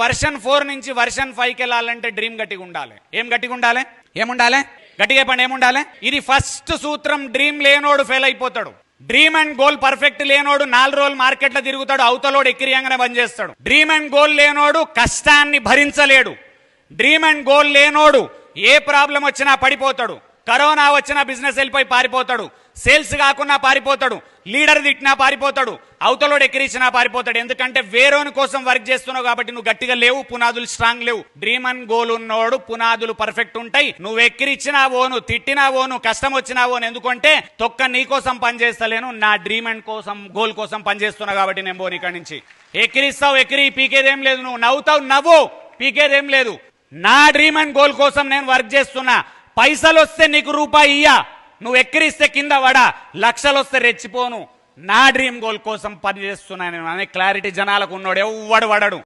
Version 4 నుంచి version 5కి వెళ్ళాలంటే డ్రీమ్ గట్టిగా ఉండాలి. ఏం గట్టిగా ఉండాలి? ఏముండాలి? గట్టిగా చెప్పండి, ఏముండాలి? ఇది ఫస్ట్ సూత్రం. డ్రీమ్ లేనోడు ఫెయిల్ అయిపోతాడు. డ్రీమ్ అండ్ గోల్ పర్ఫెక్ట్ లేనోడు 4 రోజులు మార్కెట్లో తిరుగుతాడు, అవతలోడు ఎక్కిరియంగానే బంద్ చేస్తాడు. డ్రీమ్ అండ్ గోల్ లేనోడు కష్టాన్ని భరించలేడు. డ్రీమ్ అండ్ గోల్ లేనోడు ఏ ప్రాబ్లం వచ్చినా పడిపోతాడు. కరోనా వచ్చినా బిజినెస్ వెళ్ళిపోయి పారిపోతాడు. సేల్స్ కాకున్నా పారిపోతాడు. లీడర్ తిట్టినా పారిపోతాడు. అవతలోడు ఎక్కిరిచ్చినా పారిపోతాడు. ఎందుకంటే వేరేని కోసం వర్క్ చేస్తున్నావు కాబట్టి నువ్వు గట్టిగా లేవు, పునాదులు స్ట్రాంగ్ లేవు. డ్రీమ్ అండ్ గోల్ ఉన్నోడు పునాదులు పర్ఫెక్ట్ ఉంటాయి. నువ్వు ఎక్కిరిచ్చినావోను, తిట్టినావోను, కష్టం వచ్చినావోను, ఎందుకంటే తొక్క నీ కోసం పనిచేస్తలేను, నా డ్రీమ్ అండ్ కోసం గోల్ కోసం పనిచేస్తున్నా కాబట్టి నేను పోను ఇక్కడి నుంచి. ఎక్కిరిస్తావు, ఎక్కిరి, పీకేదేం లేదు. నువ్వు నవ్వుతావు, నవ్వు, పీకేదేం లేదు. నా డ్రీమ్ అండ్ గోల్ కోసం నేను వర్క్ చేస్తున్నా. పైసలు వస్తే నీకు రూపాయి ఇయ్యా, నువ్వు ఎక్కిరిస్తే కింద వడా, లక్షలు వస్తే రెచ్చిపోను. నా డ్రీమ్ గోల్ కోసం పనిచేస్తున్నా నేను అనే క్లారిటీ జనాలకు ఉన్నోడు ఎవ్వడు వడడు.